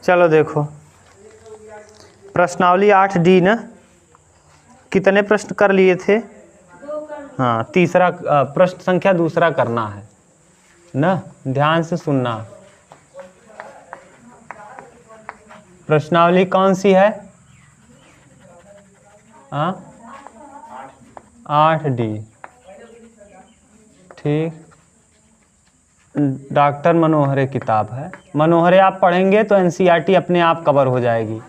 चलो देखो प्रश्नावली 8D ना, कितने प्रश्न कर लिए थे? हाँ, तीसरा प्रश्न संख्या दूसरा करना है ना, ध्यान से सुनना। प्रश्नावली कौन सी है? हाँ 8D, ठीक। डॉक्टर मनोहरे किताब है, मनोहरे आप पढ़ेंगे तो एनसीईआरटी अपने आप कवर हो जाएगी।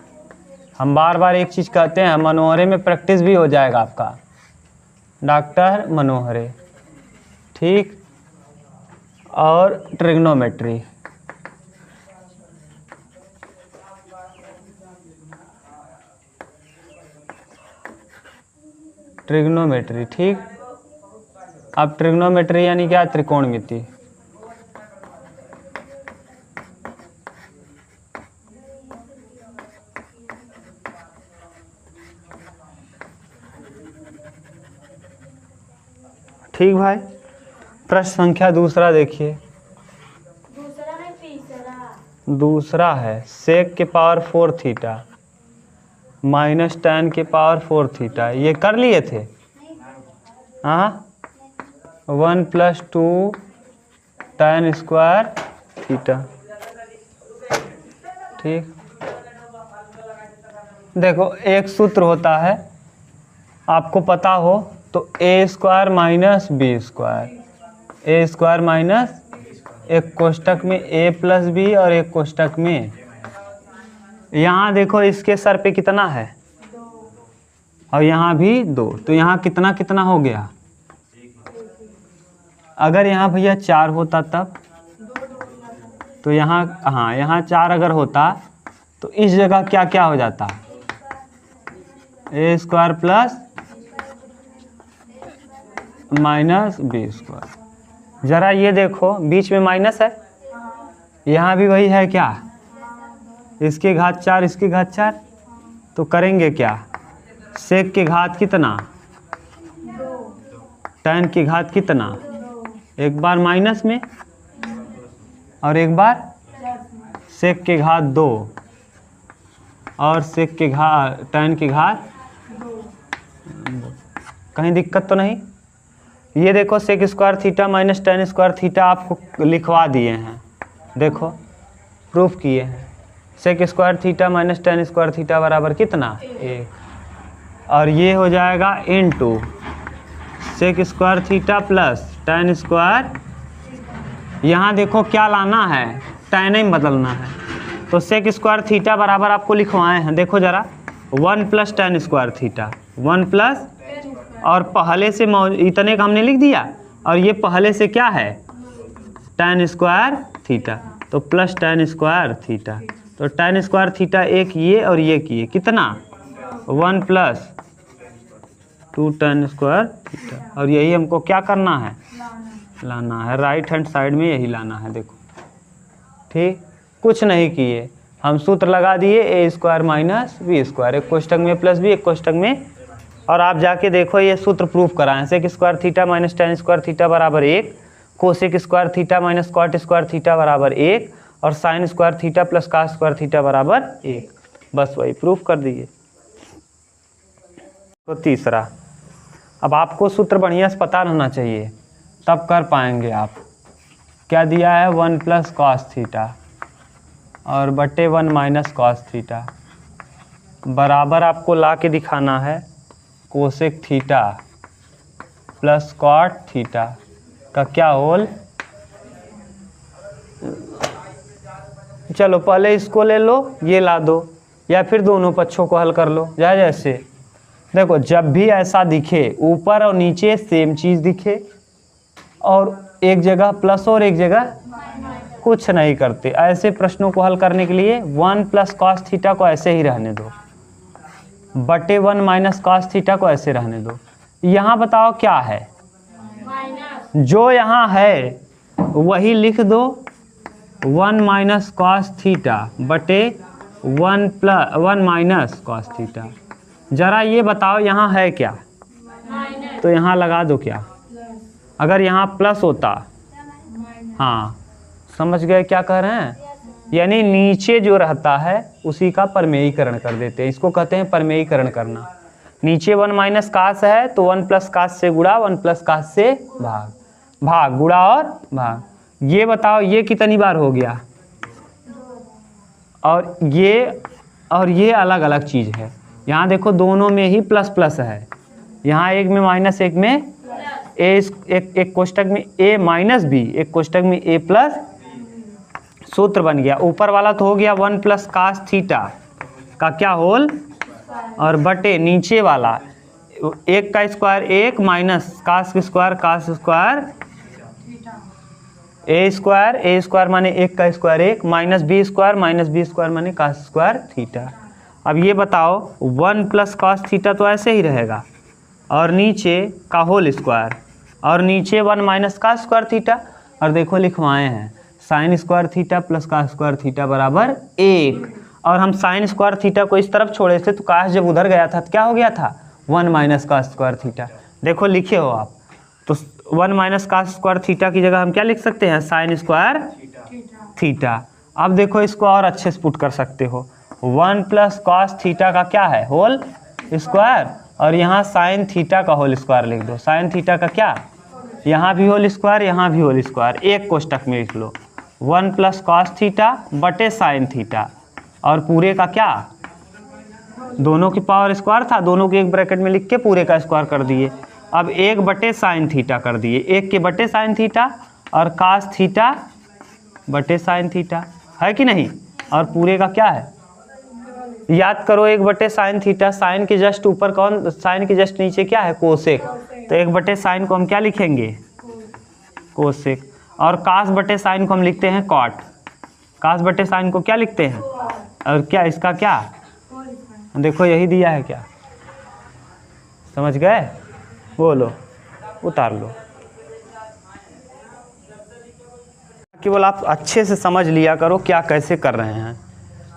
हम बार बार एक चीज़ कहते हैं, मनोहरे में प्रैक्टिस भी हो जाएगा आपका। डॉक्टर मनोहरे, ठीक। और ट्रिग्नोमेट्री, ट्रिग्नोमेट्री, ठीक। अब ट्रिग्नोमेट्री यानी क्या? त्रिकोणमिति। ठीक भाई। प्रश्न संख्या दूसरा देखिए। दूसरा है सेक के पावर 4 थीटा माइनस tan के पावर 4 थीटा। ये कर लिए थे? हाँ 1 + 2 tan स्क्वायर थीटा, ठीक। देखो एक सूत्र होता है, आपको पता हो तो a² - b², a² माइनस एक कोष्टक में a + b और एक कोष्टक में। यहाँ देखो इसके सर पे कितना है? 2 और यहाँ भी 2, तो यहाँ कितना कितना हो गया? अगर यहाँ भैया 4 होता तब तो यहाँ, हाँ यहाँ 4 अगर होता तो इस जगह क्या क्या हो जाता? a² + -b²। जरा ये देखो बीच में माइनस है, यहाँ भी वही है क्या? इसके घात 4 इसकी घात 4, तो करेंगे क्या? सेक के घात कितना? 2। tan की घात कितना? 2। एक बार माइनस में और एक बार सेक के घात 2 और सेक के घात tan की घात 2। कहीं दिक्कत तो नहीं? ये देखो sec² theta minus tan square theta आपको लिखवा दिए हैं, देखो प्रूफ किए हैं। sec² theta minus tan square theta बराबर कितना? 1। और ये हो जाएगा into sec² theta plus tan square. यहाँ देखो क्या लाना है? tan ही बदलना है, तो sec² थीटा बराबर आपको लिखवाए हैं, देखो जरा 1 + tan स्क्वायर थीटा, 1 प्लस और पहले से इतने का हमने लिख दिया, और ये पहले से क्या है? tan स्क्वायर थीटा, तो प्लस tan स्क्वायर थीटा, तो tan स्क्वायर थीटा एक ये और ये किए कितना? 1 + 2 tan स्क्वायर थीटा। और यही हमको क्या करना है? लाना है, राइट हैंड साइड में यही लाना है, देखो ठीक। कुछ नहीं किए, हम सूत्र लगा दिए a² - b², एक कोष्टक में +b एक कोष्टक में। और आप जाके देखो ये सूत्र प्रूफ कराएं, sec² theta minus tan square theta बराबर 1, cosec² theta minus cot² theta बराबर 1 और sin² theta plus cos² theta बराबर 1। बस वही प्रूफ कर दिए। तो तीसरा, अब आपको सूत्र बढ़िया से पता रहना चाहिए तब कर पाएंगे आप। क्या दिया है? 1 + cos थीटा और बटे 1 - cos थीटा बराबर आपको ला के दिखाना है cosec theta plus cot theta का क्या होल। चलो पहले इसको ले लो, ये ला दो, या फिर दोनों पक्षों को हल कर लो जैसे। देखो जब भी ऐसा दिखे, ऊपर और नीचे सेम चीज़ दिखे और एक जगह प्लस और एक जगह कुछ नहीं करते, ऐसे प्रश्नों को हल करने के लिए 1 + cos थीटा को ऐसे ही रहने दो, बटे 1 - cos थीटा को ऐसे रहने दो। यहाँ बताओ क्या है? जो यहाँ है वही लिख दो, 1 - cos थीटा बटे 1 - cos थीटा। जरा ये बताओ यहाँ है क्या? तो यहाँ लगा दो क्या? अगर यहाँ प्लस होता, हाँ समझ गए क्या कह रहे हैं? यानी नीचे जो रहता है उसी का परमेयीकरण कर देते हैं, इसको कहते हैं परमेयीकरण करना। नीचे 1 माइनस काश है तो 1 प्लस काश से गुणा, 1 प्लस काश से भाग, भाग गुणा और भाग। ये बताओ ये कितनी बार हो गया, और ये अलग अलग चीज़ है। यहाँ देखो दोनों में ही प्लस प्लस है, यहाँ एक में माइनस एक में एक कोष्टक में a माइनस बी, एक कोष्टक में a प्लस, सूत्र बन गया। ऊपर वाला तो हो गया 1 प्लस कास थीटा का क्या होल, और बटे नीचे वाला एक का स्क्वायर एक माइनस कास स्क्वायर ए स्क्वायर माने एक का स्क्वायर एक, माइनस बी स्क्वायर माने कास स्क्वायर थीटा। अब ये बताओ 1 प्लस कास थीटा तो ऐसे ही रहेगा, और नीचे का होल स्क्वायर, और नीचे 1 माइनस का स्क्वायर थीटा, और देखो लिखवाए हैं साइन स्क्वायर थीटा प्लस का स्क्वायर थीटा बराबर 1। और हम साइन स्क्वायर थीटा को इस तरफ छोड़े थे तो काश जब उधर गया था तो क्या हो गया था 1 माइनस का स्क्वायर थीटा। देखो लिखे हो आप, तो 1 माइनस का स्क्वायर थीटा की जगह हम क्या लिख सकते हैं, साइन स्क्वायर थीटा। अब देखो इसको और अच्छे से पुट कर सकते हो, 1 प्लस कॉस थीटा का क्या है होल स्क्वायर, और यहाँ साइन थीटा का होल स्क्वायर लिख दो। साइन थीटा का क्या, यहाँ भी होल स्क्वायर यहाँ भी होल स्क्वायर, एक कोष्टक में लिख लो 1 प्लस कॉस थीटा बटे साइन थीटा, और पूरे का क्या, दोनों की पावर स्क्वायर था, दोनों के एक ब्रैकेट में लिख के पूरे का स्क्वायर कर दिए। अब 1 बटे साइन थीटा कर दिए, 1 के बटे साइन थीटा, और कास थीटा बटे साइन थीटा, है कि नहीं। और पूरे का क्या है, याद करो 1 बटे साइन थीटा, साइन के जस्ट ऊपर कौन, साइन के जस्ट नीचे क्या है कोसेक, तो 1 बटे साइन को हम क्या लिखेंगे कोसेक, और कास बटे साइन को हम लिखते हैं कॉट, कास बटे साइन को क्या लिखते हैं, और क्या इसका क्या, देखो यही दिया है क्या, समझ गए, बोलो उतार लो। केवल आप अच्छे से समझ लिया करो क्या कैसे कर रहे हैं।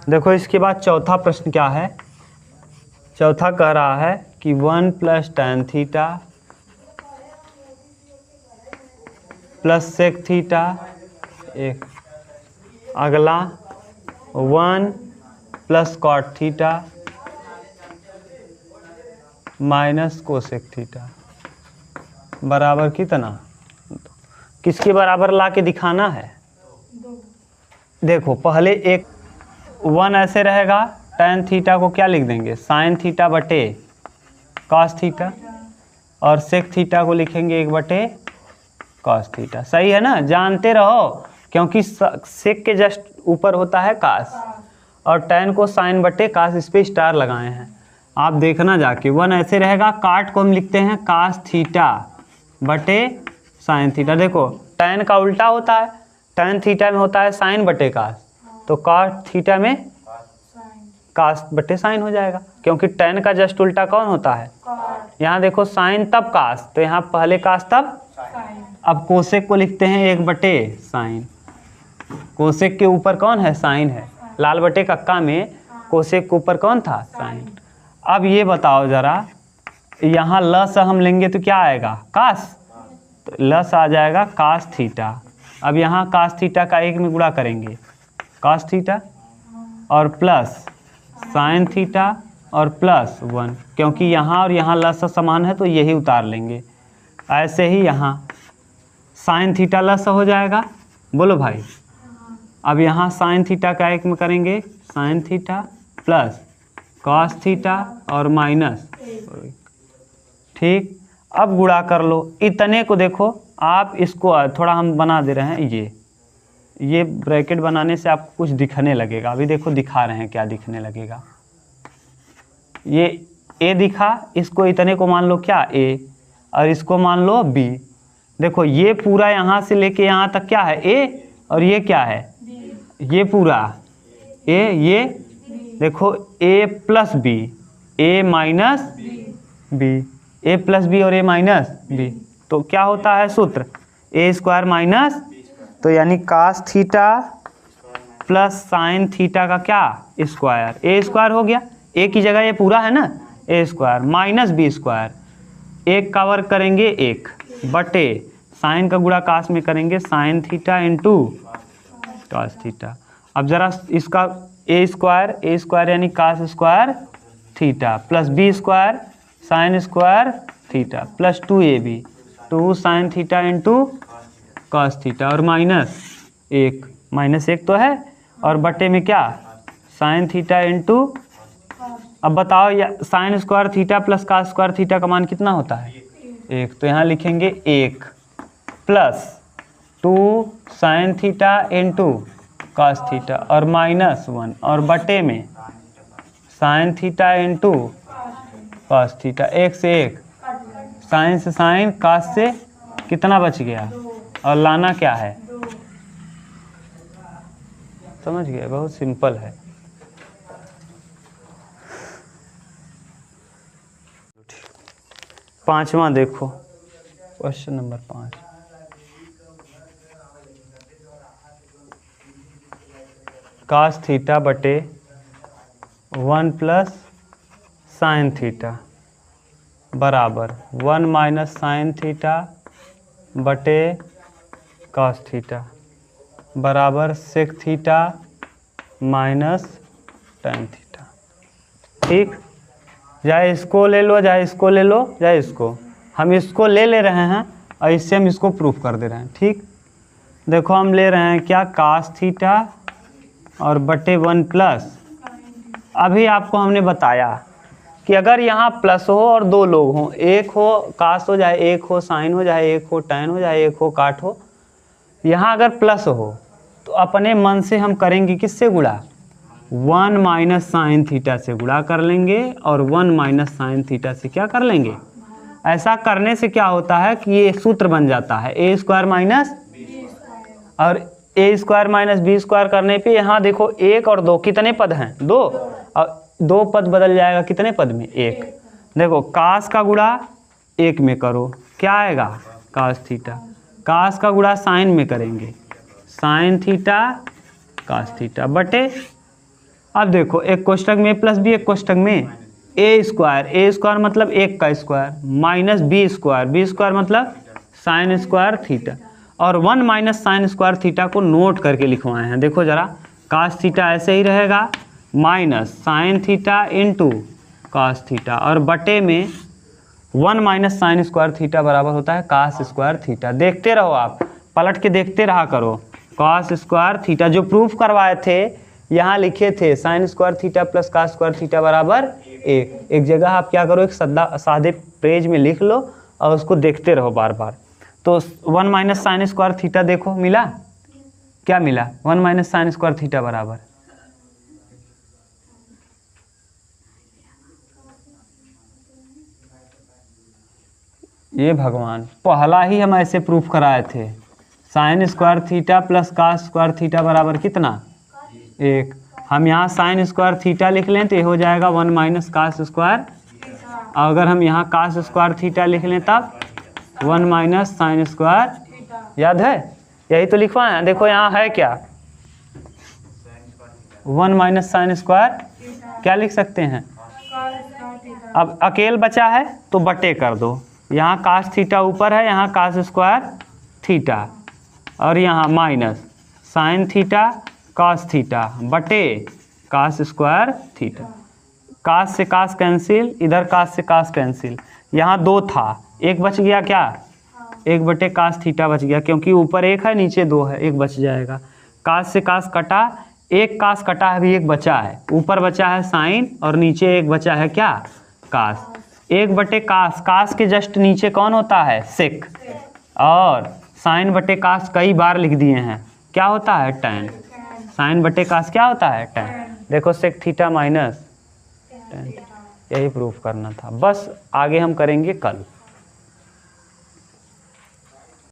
देखो इसके बाद चौथा प्रश्न क्या है, चौथा कह रहा है कि 1 plus tan theta plus sec theta, एक अगला 1 plus cot theta minus cosec theta बराबर कितना, किसके बराबर ला के दिखाना है। देखो पहले एक 1 ऐसे रहेगा, tan थीटा को क्या लिख देंगे साइन थीटा बटे कॉस थीटा, और सेक थीटा को लिखेंगे 1 बटे कॉस थीटा। सही है ना, जानते रहो, क्योंकि सेक के जस्ट ऊपर होता है कास, और tan को साइन बटे कास, इस पर स्टार लगाए हैं, आप देखना जाके। 1 ऐसे रहेगा, काट को हम लिखते हैं कास थीटा बटे साइन थीटा। देखो tan का उल्टा होता है, tan थीटा में होता है साइन बटे कास, तो कॉट थीटा में कास बटे साइन हो जाएगा, क्योंकि tan का जस्ट उल्टा कौन होता है, यहाँ देखो साइन तब कास, तो यहाँ पहले कास तब साइन। अब कोसेक को लिखते हैं 1 बटे साइन, कोसेक के ऊपर कौन है साइन है, लाल बटे कक्का में कोसेक के ऊपर कौन था साइन। अब ये बताओ जरा, यहाँ लस हम लेंगे तो क्या आएगा कास, तो लस आ जाएगा कास थीटा। अब यहाँ कास थीटा का 1 में गुणा करेंगे कास थीटा, और प्लस साइन थीटा, और प्लस 1, क्योंकि यहाँ और यहाँ लस समान है तो यही उतार लेंगे। ऐसे ही यहाँ साइन थीटा लस हो जाएगा, बोलो भाई। अब यहाँ साइन थीटा का 1 में करेंगे sine theta plus cos theta और माइनस, ठीक। अब गुणा कर लो इतने को, देखो आप इसको थोड़ा हम बना दे रहे हैं, ये ब्रैकेट बनाने से आपको कुछ दिखने लगेगा। अभी देखो दिखा रहे हैं क्या दिखने लगेगा, ये a दिखा, इसको इतने को मान लो क्या a, और इसको मान लो b। देखो ये पूरा यहाँ से लेके यहाँ तक क्या है a, और ये क्या है ये पूरा a, ये देखो a plus b, a minus b, a plus B और a माइनस बी, तो क्या होता है सूत्र a स्क्वायर माइनस, तो यानी cos theta plus sine theta का क्या स्क्वायर, a स्क्वायर हो गया, a की जगह ये पूरा है ना a square minus B square, 1 का वर्ग करेंगे 1 बटे साइन का गुणा कास में करेंगे sine theta into cos theta. अब ज़रा इसका ए स्क्वायर यानी cos square theta plus B square sine square theta plus 2ab 2 sine theta into cos theta और -1 तो है और बटे में क्या साइन थीटा इंटू, अब बताओ या sine square theta plus cos square theta का मान कितना होता है 1, तो यहाँ लिखेंगे 1 plus 2 sine theta into cos theta और -1 और बटे में sign theta into cos theta, 1 से 1 साइन से साइन कॉस से कितना बच गया और लाना क्या है, समझ गए, बहुत सिंपल है। पांचवा देखो क्वेश्चन नंबर 5, कास थीटा बटे 1 प्लस साइन थीटा बराबर 1 माइनस साइन थीटा बटे कॉस थीटा बराबर sec theta minus tan theta. ठीक, चाहे इसको ले लो चाहे इसको ले लो चाहे इसको, हम इसको ले रहे हैं और इससे हम इसको प्रूफ कर दे रहे हैं। ठीक, देखो हम ले रहे हैं क्या कास थीटा और बटे 1 प्लस, अभी आपको हमने बताया कि अगर यहाँ प्लस हो और दो लोग हों, एक हो कास हो चाहे एक हो साइन हो चाहे एक हो टैन हो चाहे एक हो काट हो, यहाँ अगर प्लस हो तो अपने मन से हम करेंगे किससे गुणा 1 माइनस साइन थीटा से गुणा कर लेंगे और 1 माइनस साइन थीटा से क्या कर लेंगे। ऐसा करने से क्या होता है कि ये सूत्र बन जाता है ए स्क्वायर माइनस और ए स्क्वायर माइनस बी स्क्वायर करने पे यहाँ देखो 1 और 2 कितने पद हैं 2 और 2 पद बदल जाएगा कितने पद में 1। देखो कास का गुणा 1 में करो क्या आएगा कास थीटा, कास का गुणा साइन में करेंगे साइन थीटा कास थीटा बटे, अब देखो एक कोष्टक में प्लस बी एक कोष्टक में ए स्क्वायर मतलब 1 का स्क्वायर माइनस बी स्क्वायर मतलब साइन स्क्वायर थीटा और 1 माइनस साइन स्क्वायर थीटा को नोट करके लिखवाए हैं। देखो जरा कास थीटा ऐसे ही रहेगा minus sine theta into cos theta और बटे में 1 माइनस साइन स्क्वायर थीटा बराबर होता है कास स्क्वायर थीटा। देखते रहो आप, पलट के देखते रहा करो। कास स्क्वायर थीटा जो प्रूफ करवाए थे यहाँ लिखे थे sine square theta plus cos square theta बराबर 1। एक जगह आप क्या करो एक सादे पेज में लिख लो और उसको देखते रहो बार बार। तो 1 माइनस साइन स्क्वायर थीटा देखो मिला, क्या मिला 1 माइनस साइन स्क्वायर थीटा बराबर ये भगवान पहला ही हम ऐसे प्रूफ कराए थे sine square theta plus cos square theta बराबर कितना 1। हम यहाँ साइन स्क्वायर थीटा लिख लें तो ये हो जाएगा 1 माइनस कास स्क्वायर, और अगर हम यहाँ कास स्क्वायर थीटा लिख लें तब 1 माइनस साइन स्क्वायर, याद है यही तो लिखवाए हैं। देखो यहाँ है क्या 1 माइनस साइन स्क्वायर क्या लिख सकते हैं, अब अकेल बचा है तो बटे कर दो, यहाँ कास थीटा ऊपर है यहाँ कास स्क्वायर थीटा और यहाँ minus sine theta cos theta बटे कास स्क्वायर थीटा। कास से कास कैंसिल, इधर कास से कास कैंसिल, यहाँ 2 था 1 बच गया क्या 1 बटे कास थीटा बच गया क्योंकि ऊपर 1 है नीचे 2 है 1 बच जाएगा। कास से कास कटा, 1 कास कटा है अभी 1 बचा है, ऊपर बचा है साइन और नीचे 1 बचा है क्या कास। 1 बटे कास, कास के जस्ट नीचे कौन होता है सेक, और साइन बटे कास कई बार लिख दिए हैं क्या होता है टैन, साइन बटे कास क्या होता है टैन। देखो सेक थीटा माइनस टैन, यही प्रूफ करना था, बस आगे हम करेंगे कल।